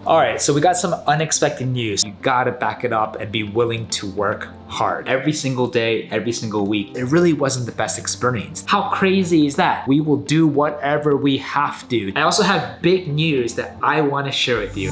All right, so we got some unexpected news. You gotta back it up and be willing to work hard. Every single day, every single week. It really wasn't the best experience. How crazy is that? We will do whatever we have to. I also have big news that I wanna share with you.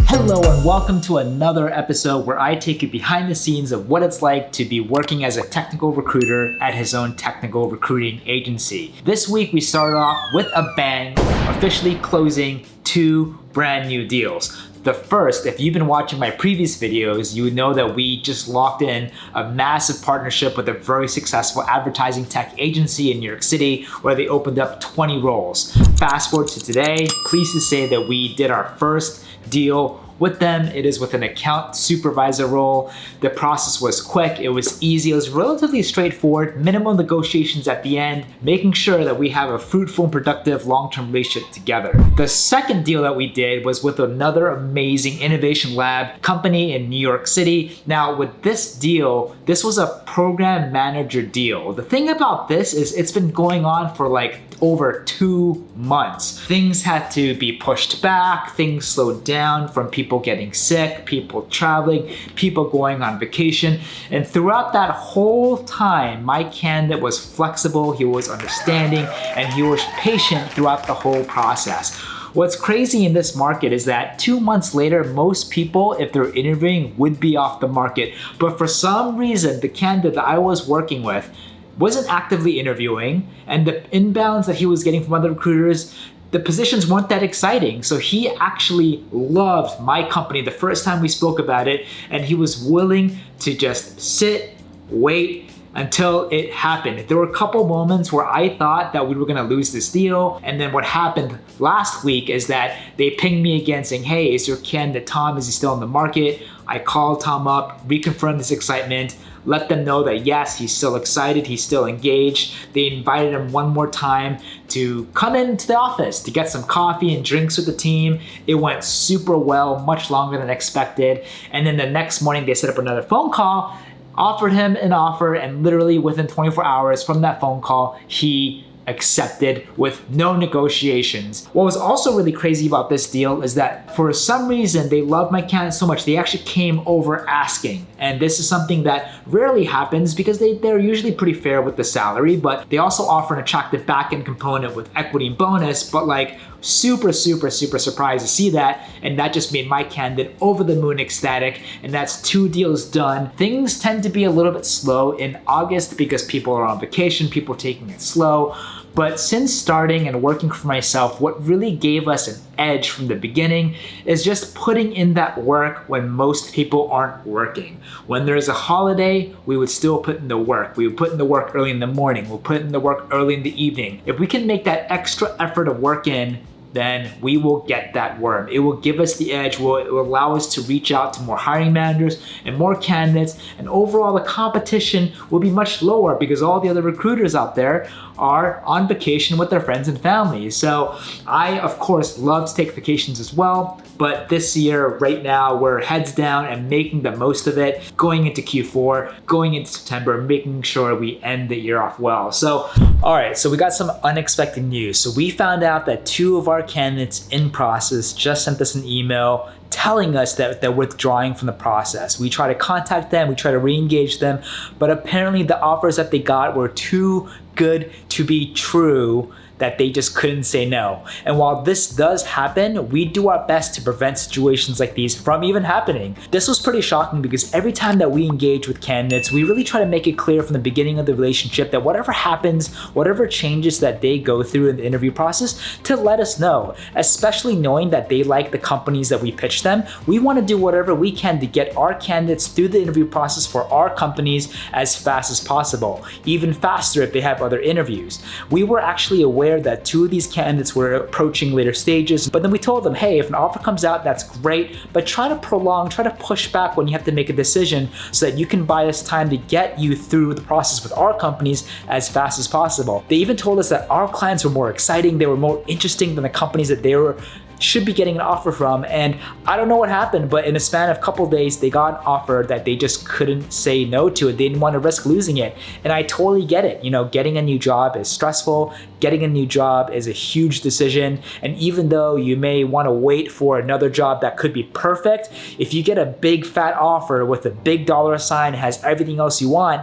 Hello and welcome to another episode where I take you behind the scenes of what it's like to be working as a technical recruiter at his own technical recruiting agency. This week we started off with a bang, officially closing 2 brand new deals. The first, if you've been watching my previous videos, you would know that we just locked in a massive partnership with a very successful advertising tech agency in New York City where they opened up 20 roles. Fast forward to today, pleased to say that we did our first deal with them. It is with an account supervisor role. The process was quick, it was easy, it was relatively straightforward, minimal negotiations at the end, making sure that we have a fruitful and productive long-term relationship together. The second deal that we did was with another amazing innovation lab company in New York City. Now with this deal, this was a program manager deal. The thing about this is it's been going on for like over 2 months. Things had to be pushed back, things slowed down from people getting sick, people traveling, people going on vacation. And throughout that whole time, my candidate was flexible, he was understanding, and he was patient throughout the whole process. What's crazy in this market is that 2 months later, most people, if they're interviewing, would be off the market. But for some reason, the candidate that I was working with wasn't actively interviewing, and the inbounds that he was getting from other recruiters, the positions weren't that exciting. So he actually loved my company the first time we spoke about it, and he was willing to just sit, wait, until it happened. There were a couple moments where I thought that we were gonna lose this deal, and then what happened last week is that they pinged me again saying, hey, is your candidate Tom, is he still in the market? I called Tom up, reconfirmed his excitement, let them know that yes, he's still excited, he's still engaged. They invited him one more time to come into the office to get some coffee and drinks with the team. It went super well, much longer than expected. And then the next morning they set up another phone call, offered him an offer, and literally within 24 hours from that phone call, he accepted with no negotiations. What was also really crazy about this deal is that for some reason they loved my candidate so much they actually came over asking. And this is something that rarely happens because they're usually pretty fair with the salary, but they also offer an attractive back-end component with equity and bonus, but like super surprised to see that, and that just made my candidate over the moon ecstatic, and that's 2 deals done. Things tend to be a little bit slow in August because people are on vacation, people are taking it slow. But since starting and working for myself, what really gave us an edge from the beginning is just putting in that work when most people aren't working. When there's a holiday, we would still put in the work. We would put in the work early in the morning. We'll put in the work early in the evening. If we can make that extra effort of work in, then we will get that worm. It will give us the edge, it will allow us to reach out to more hiring managers and more candidates, and overall the competition will be much lower because all the other recruiters out there are on vacation with their friends and families. So I, of course, love to take vacations as well, but this year, right now, we're heads down and making the most of it, going into Q4, going into September, making sure we end the year off well. So, all right, so we got some unexpected news. So we found out that 2 of our candidates in process just sent us an email telling us that they're withdrawing from the process. We try to contact them, we try to re-engage them, but apparently the offers that they got were too good to be true that they just couldn't say no. And while this does happen, we do our best to prevent situations like these from even happening. This was pretty shocking because every time that we engage with candidates, we really try to make it clear from the beginning of the relationship that whatever happens, whatever changes that they go through in the interview process, to let us know, especially knowing that they like the companies that we pitch them. We want to do whatever we can to get our candidates through the interview process for our companies as fast as possible, even faster if they have other interviews. We were actually aware that 2 of these candidates were approaching later stages, but then we told them, hey, if an offer comes out, that's great, but try to prolong, try to push back when you have to make a decision so that you can buy us time to get you through the process with our companies as fast as possible. They even told us that our clients were more exciting, they were more interesting than the companies that they were should be getting an offer from. And I don't know what happened, but in a span of a couple of days, they got an offer that they just couldn't say no to. They didn't want to risk losing it. And I totally get it. Getting a new job is stressful. Getting a new job is a huge decision. And even though you may want to wait for another job that could be perfect, if you get a big fat offer with a big dollar sign, has everything else you want,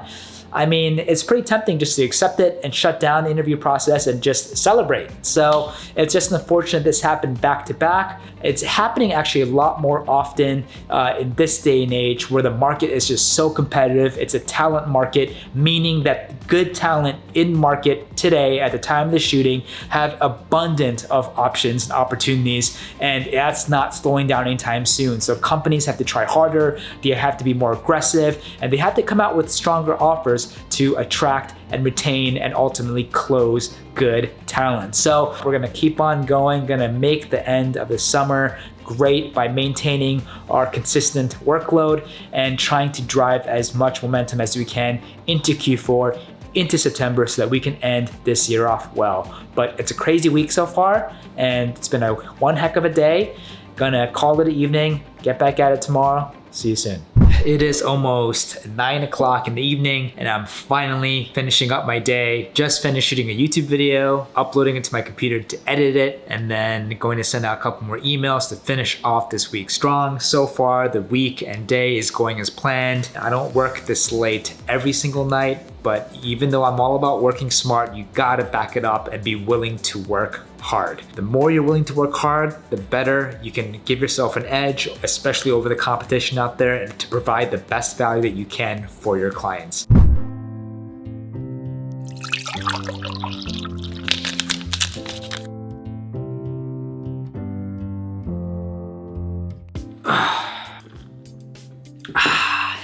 I mean, it's pretty tempting just to accept it and shut down the interview process and just celebrate. So it's just unfortunate this happened back to back. It's happening actually a lot more often in this day and age where the market is just so competitive. It's a talent market, meaning that good talent in market today at the time of the shooting have abundant of options and opportunities, and that's not slowing down anytime soon. So companies have to try harder, they have to be more aggressive, and they have to come out with stronger offers to attract and retain and ultimately close good talent. So we're gonna keep on going, gonna make the end of the summer great by maintaining our consistent workload and trying to drive as much momentum as we can into Q4, into September, so that we can end this year off well. But it's a crazy week so far, and it's been one heck of a day. Gonna call it an evening, get back at it tomorrow. See you soon. It is almost 9 o'clock in the evening and I'm finally finishing up my day. Just finished shooting a YouTube video, uploading it to my computer to edit it, and then going to send out a couple more emails to finish off this week strong. So far, the week and day is going as planned. I don't work this late every single night, but even though I'm all about working smart, you gotta back it up and be willing to work hard. The more you're willing to work hard, the better you can give yourself an edge, especially over the competition out there, and to provide the best value that you can for your clients.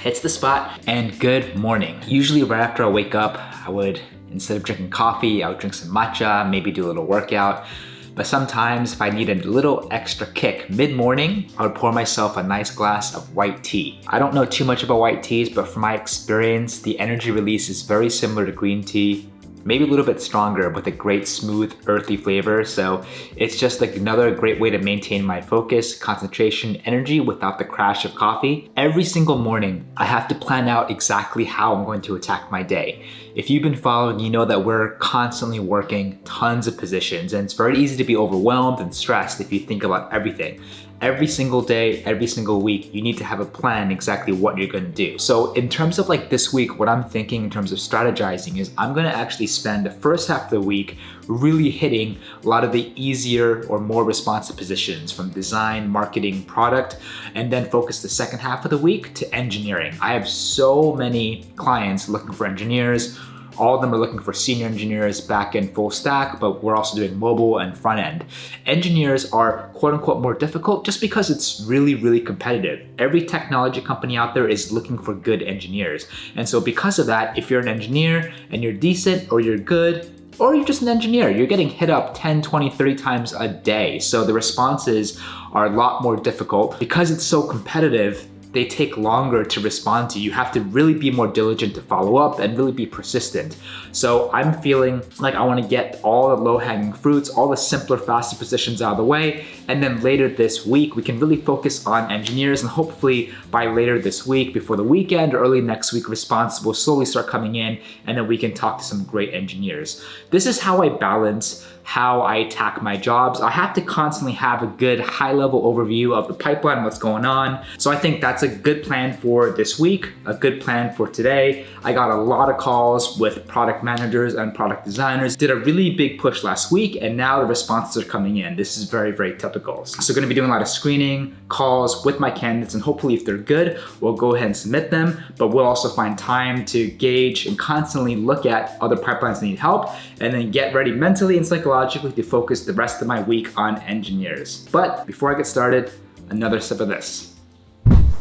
Hits the spot. And good morning. Usually right after I wake up, I would, instead of drinking coffee, I would drink some matcha, maybe do a little workout. But sometimes if I need a little extra kick mid-morning, I would pour myself a nice glass of white tea. I don't know too much about white teas, but from my experience, the energy release is very similar to green tea, maybe a little bit stronger with a great smooth, earthy flavor. So it's just like another great way to maintain my focus, concentration, energy without the crash of coffee. Every single morning, I have to plan out exactly how I'm going to attack my day. If you've been following, you know that we're constantly working tons of positions, and it's very easy to be overwhelmed and stressed if you think about everything. Every single day, every single week, you need to have a plan exactly what you're gonna do. So in terms of like this week, what I'm thinking in terms of strategizing is I'm gonna actually spend the first half of the week really hitting a lot of the easier or more responsive positions from design, marketing, product, and then focus the second half of the week to engineering. I have so many clients looking for engineers. All of them are looking for senior engineers, back-end, full stack, but we're also doing mobile and front end. Engineers are quote unquote more difficult just because it's really, really competitive. Every technology company out there is looking for good engineers. And so because of that, if you're an engineer and you're decent or you're good, or you're just an engineer, you're getting hit up 10, 20, 30 times a day. So the responses are a lot more difficult. Because it's so competitive, they take longer to respond to. You have to really be more diligent to follow up and really be persistent. So I'm feeling like I want to get all the low-hanging fruits, all the simpler, faster positions out of the way, and then later this week, we can really focus on engineers, and hopefully by later this week, before the weekend or early next week, responses will slowly start coming in, and then we can talk to some great engineers. This is how I balance how I attack my jobs. I have to constantly have a good high-level overview of the pipeline, what's going on. So I think that's a good plan for this week, a good plan for today. I got a lot of calls with product managers and product designers. Did a really big push last week, and now the responses are coming in. This is very, very typical. So gonna be doing a lot of screening, calls with my candidates, and hopefully if they're good, we'll go ahead and submit them, but we'll also find time to gauge and constantly look at other pipelines that need help, and then get ready mentally and psychologically to focus the rest of my week on engineers. But before I get started, another sip of this.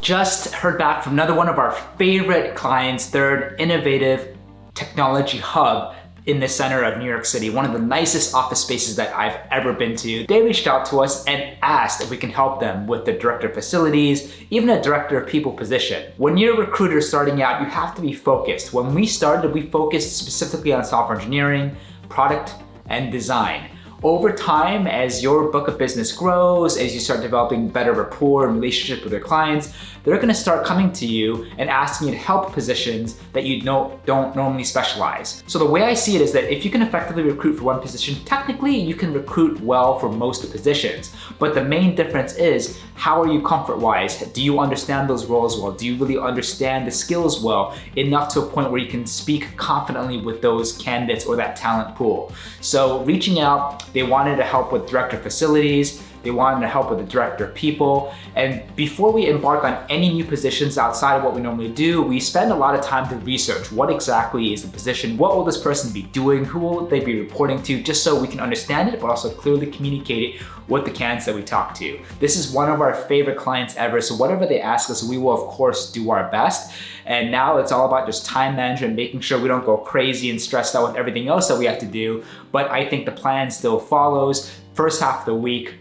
Just heard back from another one of our favorite clients, third innovative technology hub in the center of New York City, one of the nicest office spaces that I've ever been to. They reached out to us and asked if we can help them with the director of facilities, even a director of people position. When you're a recruiter starting out, you have to be focused. When we started, we focused specifically on software engineering, product, and design. Over time, as your book of business grows, as you start developing better rapport and relationship with your clients, they're gonna start coming to you and asking you to help positions that you don't normally specialize. So the way I see it is that if you can effectively recruit for one position, technically you can recruit well for most of the positions. But the main difference is, how are you comfort-wise? Do you understand those roles well? Do you really understand the skills well, enough to a point where you can speak confidently with those candidates or that talent pool? So reaching out, they wanted to help with director of facilities, they wanted to help with the director of people. And before we embark on any new positions outside of what we normally do, we spend a lot of time to research what exactly is the position, what will this person be doing, who will they be reporting to, just so we can understand it, but also clearly communicate it with the candidates that we talk to. This is one of our favorite clients ever, so whatever they ask us, we will of course do our best. And now it's all about just time management, making sure we don't go crazy and stressed out with everything else that we have to do. But I think the plan still follows. First half of the week,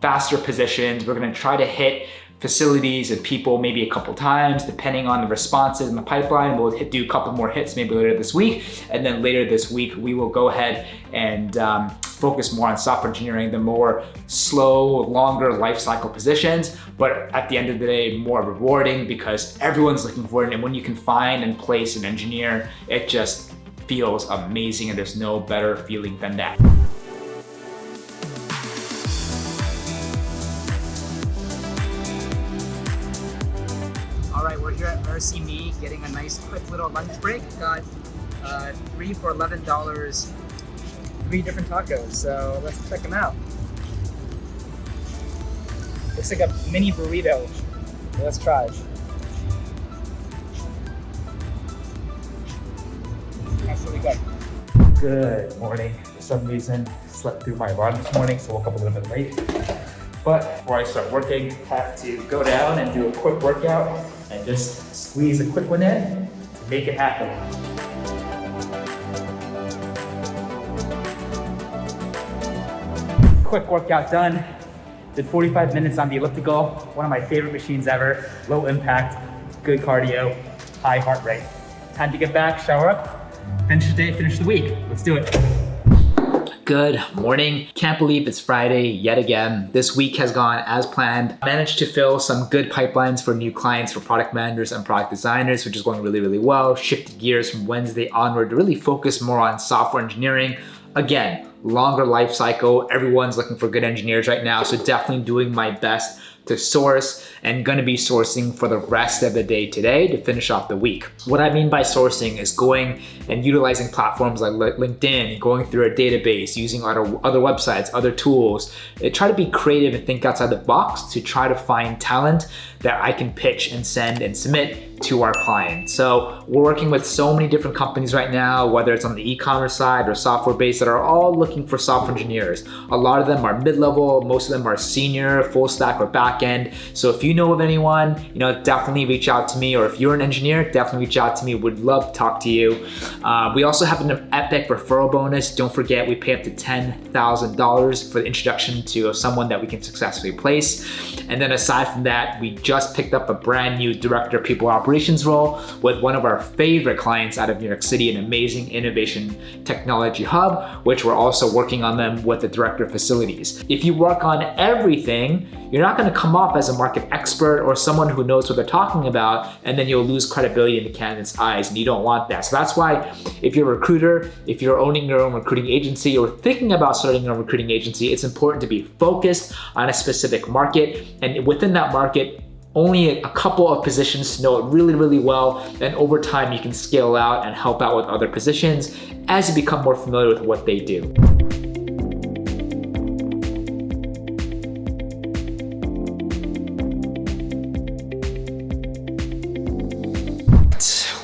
faster positions. We're gonna try to hit facilities and people maybe a couple times, depending on the responses in the pipeline. We'll do a couple more hits maybe later this week. And then later this week, we will go ahead and focus more on software engineering, the more slow, longer life cycle positions, but at the end of the day, more rewarding because everyone's looking for it. And when you can find and place an engineer, it just feels amazing, and there's no better feeling than that. All right, we're here at RCME getting a nice quick little lunch break. Got 3 for $11, 3 different tacos. So let's check them out. Looks like a mini burrito. Let's try. That's really good. Good morning. For some reason, slept through my alarm this morning, so woke up a little bit late. But before I start working, have to go down and do a quick workout and just squeeze a quick one in to make it happen. Quick workout done. Did 45 minutes on the elliptical, one of my favorite machines ever. Low impact, good cardio, high heart rate. Time to get back, shower up, finish the day, finish the week. Let's do it. Good morning. Can't believe it's Friday yet again. This week has gone as planned. I managed to fill some good pipelines for new clients for product managers and product designers, which is going really, really well. Shifted gears from Wednesday onward to really focus more on software engineering. Again, longer life cycle. Everyone's looking for good engineers right now, so definitely doing my best to source, and gonna be sourcing for the rest of the day today to finish off the week. What I mean by sourcing is going and utilizing platforms like LinkedIn, going through a database, using other websites, other tools. Try to be creative and think outside the box to try to find talent that I can pitch and send and submit to our clients. So we're working with so many different companies right now, whether it's on the e-commerce side or software based, that are all looking for software engineers. A lot of them are mid-level, most of them are senior, full stack or back end. So if you know of anyone, definitely reach out to me, or if you're an engineer, definitely reach out to me. Would love to talk to you. We also have an epic referral bonus. Don't forget, we pay up to $10,000 for the introduction to someone that we can successfully place. And then aside from that, we just picked up a brand new director of people operations role with one of our favorite clients out of New York City, an amazing innovation technology hub, which we're also working on them with the director of facilities. If you work on everything, you're not going to come off as a market expert or someone who knows what they're talking about, and then you'll lose credibility in the candidate's eyes, and you don't want that. So that's why if you're a recruiter, if you're owning your own recruiting agency or thinking about starting your own recruiting agency, it's important to be focused on a specific market, and within that market, only a couple of positions to know it really, really well, and over time you can scale out and help out with other positions as you become more familiar with what they do.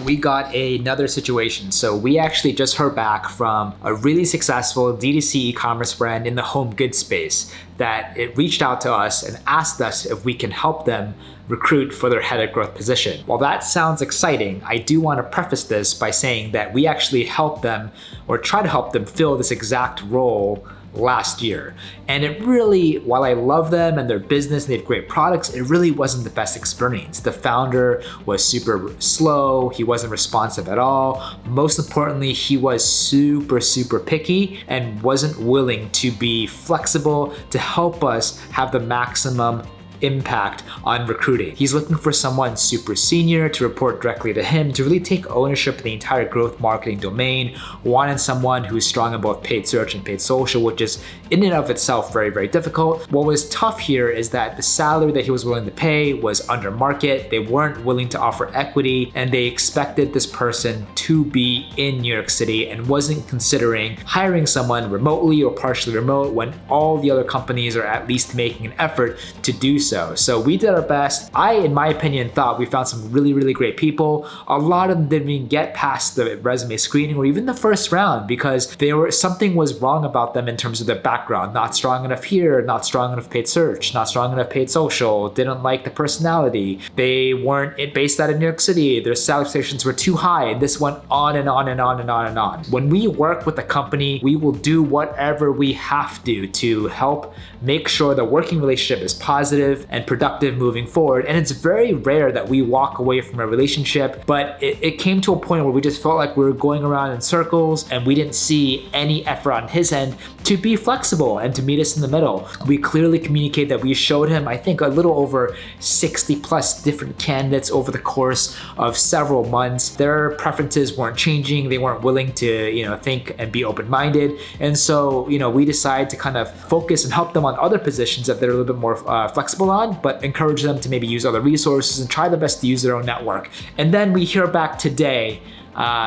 We got another situation. So we actually just heard back from a really successful D2C e-commerce brand in the home goods space that it reached out to us and asked us if we can help them recruit for their head of growth position. While that sounds exciting, I do want to preface this by saying that we actually help them, or try to help them, fill this exact role last year. And it really, while I love them and their business and they have great products, it really wasn't the best experience. The founder was super slow, he wasn't responsive at all. Most importantly, he was super picky and wasn't willing to be flexible to help us have the maximum impact on recruiting. He's looking for someone super senior to report directly to him, to really take ownership of the entire growth marketing domain, wanted someone who's strong in both paid search and paid social, which is in and of itself very difficult. What was tough here is that the salary that he was willing to pay was under market. They weren't willing to offer equity, and they expected this person to be in New York City and wasn't considering hiring someone remotely or partially remote when all the other companies are at least making an effort to do so we did our best. I, in my opinion, thought we found some really great people. A lot of them didn't even get past the resume screening or even the first round because something was wrong about them in terms of their background. Not strong enough here, not strong enough paid search, not strong enough paid social, didn't like the personality. They weren't based out of New York City. Their salary expectations were too high. And this went on and on. When we work with a company, we will do whatever we have to help make sure the working relationship is positive and productive moving forward. And it's very rare that we walk away from a relationship, but it came to a point where we just felt like we were going around in circles and we didn't see any effort on his end to be flexible and to meet us in the middle. We clearly communicate that we showed him, I think, a little over 60 plus different candidates over the course of several months. Their preferences weren't changing. They weren't willing to, think and be open-minded. And so, we decided to kind of focus and help them on other positions that they're a little bit more flexible on, but encourage them to maybe use other resources and try their best to use their own network. And then we hear back today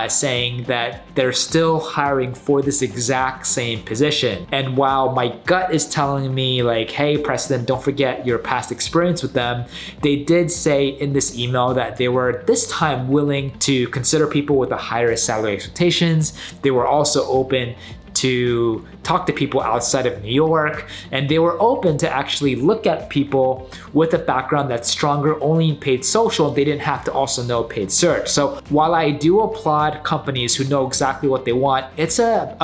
saying that they're still hiring for this exact same position. And while my gut is telling me like, hey, Preston, don't forget your past experience with them, they did say in this email that they were this time willing to consider people with a higher salary expectations. They were also open to talk to people outside of New York, and they were open to actually look at people with a background that's stronger only in paid social. They didn't have to also know paid search. So while I do applaud companies who know exactly what they want, it's a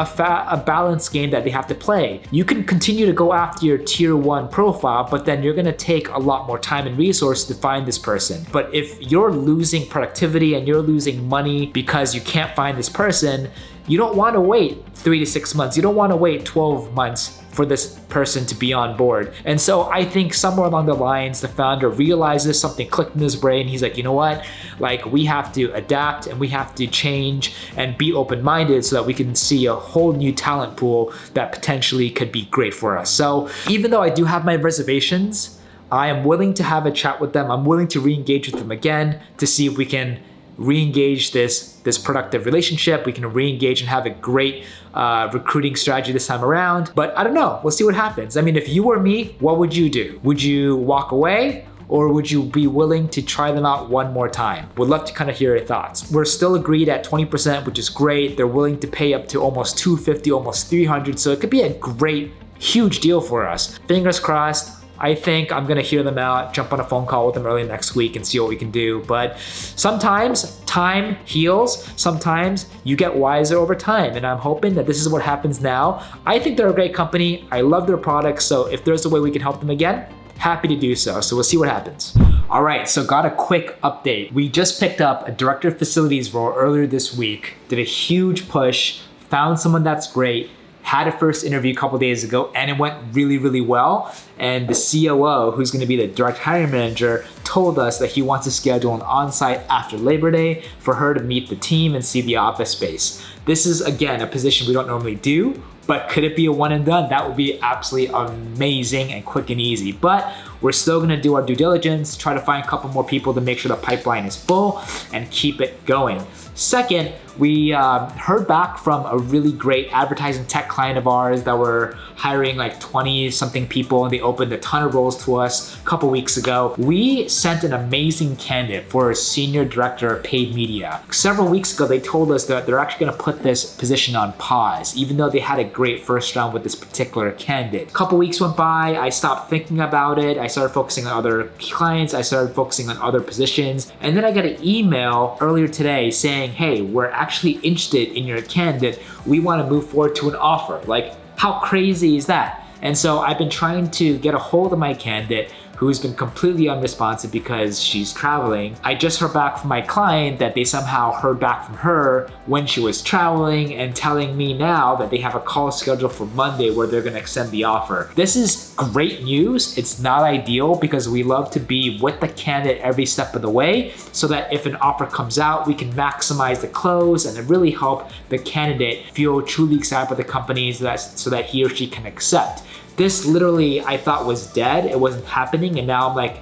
balanced game that they have to play. You can continue to go after your tier 1 profile, but then you're gonna take a lot more time and resources to find this person. But if you're losing productivity and you're losing money because you can't find this person, you don't want to wait 3 to 6 months. You don't want to wait 12 months for this person to be on board. And so I think somewhere along the lines, the founder realizes something clicked in his brain. He's like, you know what? Like, we have to adapt and we have to change and be open-minded so that we can see a whole new talent pool that potentially could be great for us. So even though I do have my reservations, I am willing to have a chat with them. I'm willing to re-engage with them again to see if we can re-engage this productive relationship. We can re-engage and have a great recruiting strategy this time around. But I don't know, we'll see what happens. I mean, if you were me, what would you do? Would you walk away? Or would you be willing to try them out one more time? Would love to kind of hear your thoughts. We're still agreed at 20%, which is great. They're willing to pay up to almost $250, almost $300. So it could be a great, huge deal for us. Fingers crossed. I think I'm gonna hear them out, jump on a phone call with them early next week and see what we can do. But sometimes time heals, sometimes you get wiser over time. And I'm hoping that this is what happens now. I think they're a great company. I love their products. So if there's a way we can help them again, happy to do so. So we'll see what happens. All right, so got a quick update. We just picked up a director of facilities role earlier this week, did a huge push, found someone that's great, had a first interview a couple days ago, and it went really well. And the COO, who's gonna be the direct hiring manager, told us that he wants to schedule an on-site after Labor Day for her to meet the team and see the office space. This is, again, a position we don't normally do, but could it be a one and done? That would be absolutely amazing and quick and easy. But we're still gonna do our due diligence, try to find a couple more people to make sure the pipeline is full and keep it going. Second, we heard back from a really great advertising tech client of ours that were hiring like 20 something people, and they opened a ton of roles to us a couple weeks ago. We sent an amazing candidate for a senior director of paid media. Several weeks ago, they told us that they're actually gonna put this position on pause, even though they had a great first round with this particular candidate. A couple weeks went by, I stopped thinking about it. I started focusing on other clients. I started focusing on other positions. And then I got an email earlier today saying, hey, we're actually interested in your candidate. We want to move forward to an offer. Like, How crazy is that? And so I've been trying to get a hold of my candidate who's been completely unresponsive because she's traveling. I just heard back from my client that they somehow heard back from her when she was traveling and telling me now that they have a call scheduled for Monday where they're gonna extend the offer. This is great news. It's not ideal because we love to be with the candidate every step of the way so that if an offer comes out, we can maximize the close and really help the candidate feel truly excited about the company so that he or she can accept. This literally I thought was dead. It wasn't happening, and now I'm like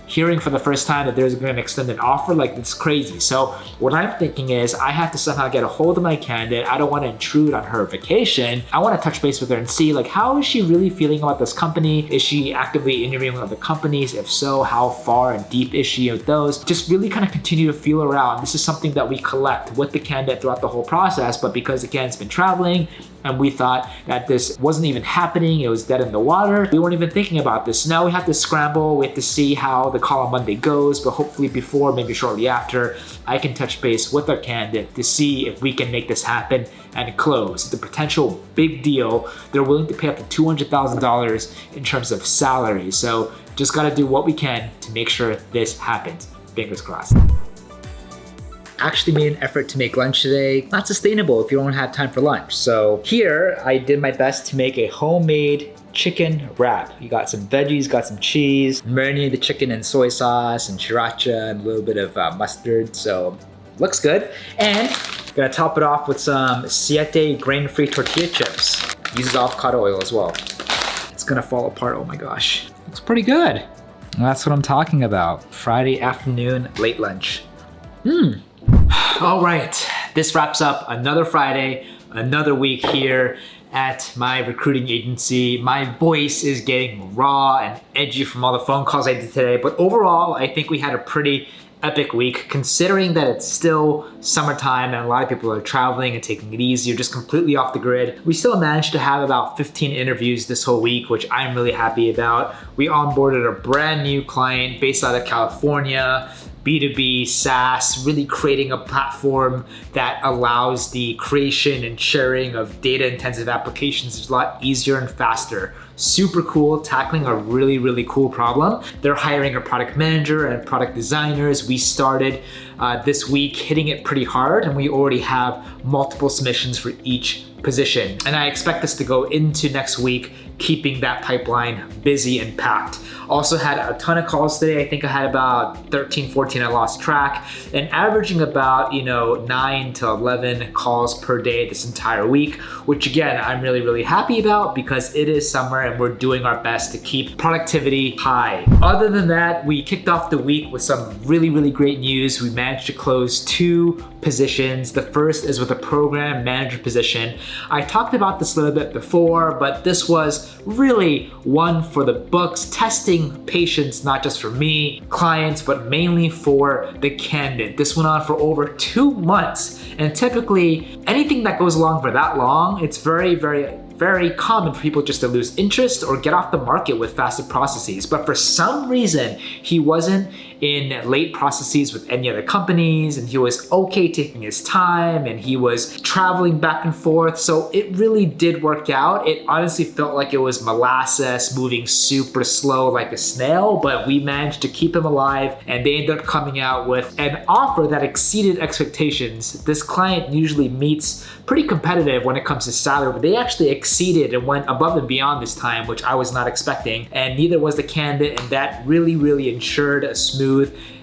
hearing for the first time that there's going to be an extended offer. Like, it's crazy. So what I'm thinking is I have to somehow get a hold of my candidate. I don't want to intrude on her vacation. I want to touch base with her and see, like, how is she really feeling about this company? Is she actively interviewing with other companies? If so, how far and deep is she with those? Just really kind of continue to feel around. This is something that we collect with the candidate throughout the whole process, but because again, it's been traveling and we thought that this wasn't even happening, it was dead in the water, we weren't even thinking about this. Now we have to scramble, we have to see how the call on Monday goes, but hopefully before, maybe shortly after, I can touch base with our candidate to see if we can make this happen and close. It's a potential big deal. They're willing to pay up to $200,000 in terms of salary. So just gotta do what we can to make sure this happens. Fingers crossed. Actually made an effort to make lunch today. Not sustainable if you don't have time for lunch. So here I did my best to make a homemade chicken wrap. You got some veggies, got some cheese, marinated the chicken in soy sauce and sriracha and a little bit of mustard. So looks good. And gonna top it off with some Siete grain-free tortilla chips. Uses avocado oil as well. It's gonna fall apart, oh my gosh. Looks pretty good. That's what I'm talking about. Friday afternoon, late lunch. All right, this wraps up another Friday, another week here at my recruiting agency. My voice is getting raw and edgy from all the phone calls I did today, but overall, I think we had a pretty epic week considering that it's still summertime and a lot of people are traveling and taking it easy or just completely off the grid. We still managed to have about 15 interviews this whole week, which I'm really happy about. We onboarded a brand new client based out of California, B2B SaaS, really creating a platform that allows the creation and sharing of data-intensive applications. It's a lot easier and faster. Super cool, tackling a really, really cool problem. They're hiring a product manager and product designers. We started this week hitting it pretty hard, and we already have multiple submissions for each position. And I expect us to go into next week keeping that pipeline busy and packed. Also had a ton of calls today. I think I had about 13, 14, I lost track, and averaging about 9 to 11 calls per day this entire week, which again, I'm really, really happy about because it is summer and we're doing our best to keep productivity high. Other than that, we kicked off the week with some really, really great news. We managed to close 2 positions. The first is with a program manager position. I talked about this a little bit before, but this was really one for the books, testing patience, not just for me, clients, but mainly for the candidate. This went on for over 2 months, and typically anything that goes along for that long, it's very, very common for people just to lose interest or get off the market with faster processes. But for some reason, he wasn't in late processes with any other companies, and he was okay taking his time, and he was traveling back and forth. So it really did work out. It honestly felt like it was molasses moving super slow like a snail, but we managed to keep him alive, and they ended up coming out with an offer that exceeded expectations. This client usually meets pretty competitive when it comes to salary, but they actually exceeded and went above and beyond this time, which I was not expecting, and neither was the candidate, and that really, really ensured a smooth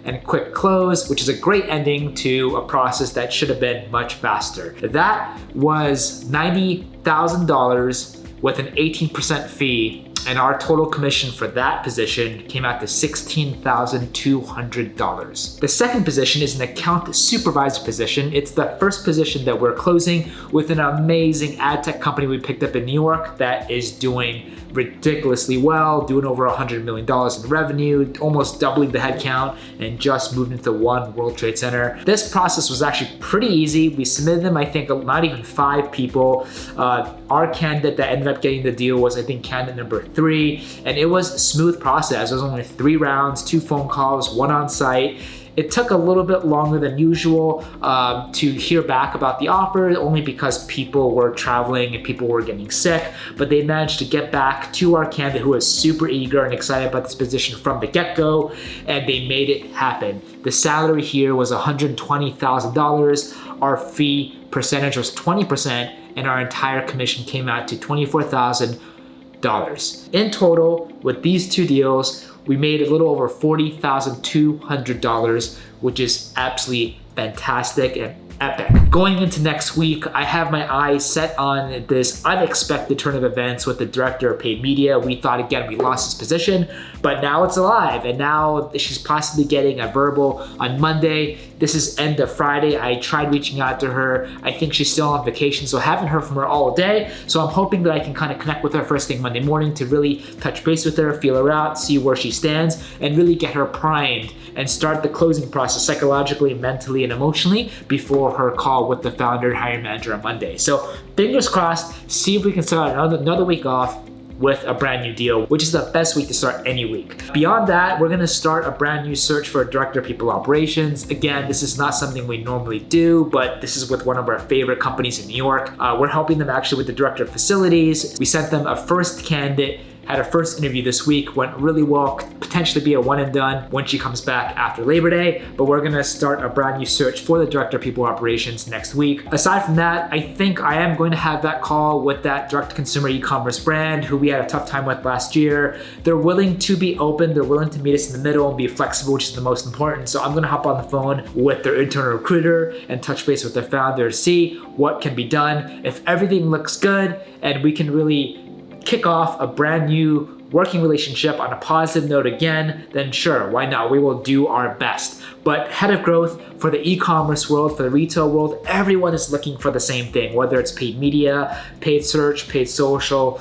and quick close, which is a great ending to a process that should have been much faster. That was $90,000 with an 18% fee, and our total commission for that position came out to $16,200. The second position is an account supervisor position. It's the first position that we're closing with an amazing ad tech company we picked up in New York that is doing ridiculously well, doing over $100 million in revenue, almost doubling the headcount, and just moved into One World Trade Center. This process was actually pretty easy. We submitted them, I think, not even 5 people. Our candidate that ended up getting the deal was, I think, candidate number 3, and it was a smooth process. It was only 3 rounds, 2 phone calls, 1 on site. It took a little bit longer than usual to hear back about the offer, only because people were traveling and people were getting sick, but they managed to get back to our candidate who was super eager and excited about this position from the get-go, and they made it happen. The salary here was $120,000. Our fee percentage was 20%, and our entire commission came out to $24,000. In total, with these two deals, we made a little over $40,200, which is absolutely fantastic and epic. Going into next week, I have my eyes set on this unexpected turn of events with the director of paid media. We thought, again, we lost his position, but now it's alive, and now she's possibly getting a verbal on Monday. This is end of Friday. I tried reaching out to her. I think she's still on vacation, so I haven't heard from her all day. So I'm hoping that I can kind of connect with her first thing Monday morning to really touch base with her, feel her out, see where she stands, and really get her primed and start the closing process psychologically, mentally, and emotionally before her call with the founder and hiring manager on Monday. So fingers crossed, see if we can start another week off with a brand new deal, which is the best week to start any week. Beyond that, we're gonna start a brand new search for a director of people operations. Again, this is not something we normally do, but this is with one of our favorite companies in New York. We're helping them actually with the director of facilities. We sent them a first candidate, had a first interview this week, went really well, could potentially be a one and done when she comes back after Labor Day, but we're gonna start a brand new search for the director of people operations next week. Aside from that, I think I am going to have that call with that direct-to-consumer e-commerce brand who we had a tough time with last year. They're willing to be open, they're willing to meet us in the middle and be flexible, which is the most important. So I'm gonna hop on the phone with their internal recruiter and touch base with their founder to see what can be done. If everything looks good and we can really kick off a brand new working relationship on a positive note again, then sure, why not? We will do our best. But head of growth for the e-commerce world, for the retail world, everyone is looking for the same thing, whether it's paid media, paid search, paid social.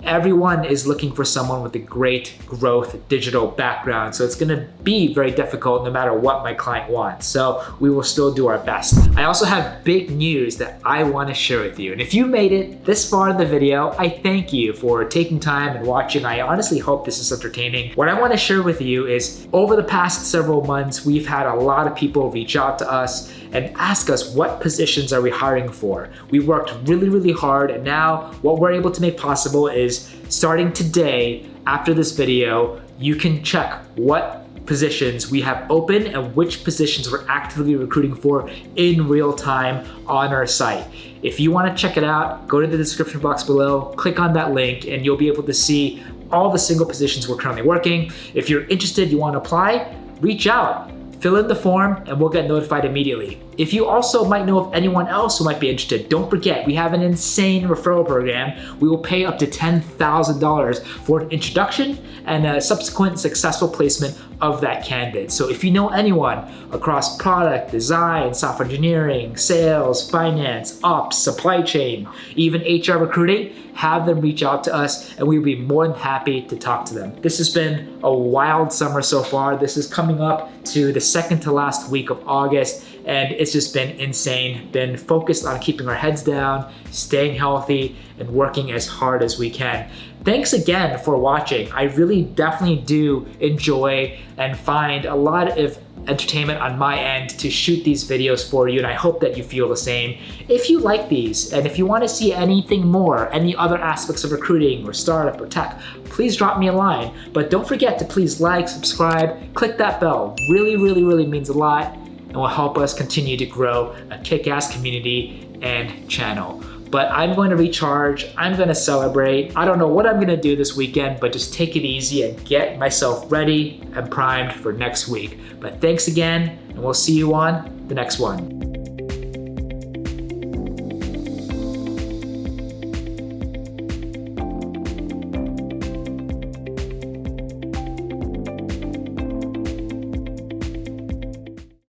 Everyone is looking for someone with a great growth digital background. So it's gonna be very difficult no matter what my client wants. So we will still do our best. I also have big news that I wanna share with you. And if you made it this far in the video, I thank you for taking time and watching. I honestly hope this is entertaining. What I wanna share with you is over the past several months, we've had a lot of people reach out to us and ask us what positions are we hiring for. We worked really, really hard, and now what we're able to make possible is starting today, after this video, you can check what positions we have open and which positions we're actively recruiting for in real time on our site. If you wanna check it out, go to the description box below, click on that link, and you'll be able to see all the single positions we're currently working. If you're interested, you wanna apply, reach out. Fill in the form and we'll get notified immediately. If you also might know of anyone else who might be interested, don't forget, we have an insane referral program. We will pay up to $10,000 for an introduction and a subsequent successful placement of that candidate. So if you know anyone across product, design, software engineering, sales, finance, ops, supply chain, even HR recruiting, have them reach out to us and we'll be more than happy to talk to them. This has been a wild summer so far. This is coming up to the second to last week of August, and it's just been insane. Been focused on keeping our heads down, staying healthy, and working as hard as we can. Thanks again for watching. I really definitely do enjoy and find a lot of entertainment on my end to shoot these videos for you, and I hope that you feel the same. If you like these, and if you want to see anything more, any other aspects of recruiting or startup or tech, please drop me a line. But don't forget to please like, subscribe, click that bell. Really, really, really means a lot and will help us continue to grow a kick-ass community and channel. But I'm going to recharge, I'm gonna celebrate. I don't know what I'm gonna do this weekend, but just take it easy and get myself ready and primed for next week. But thanks again, and we'll see you on the next one.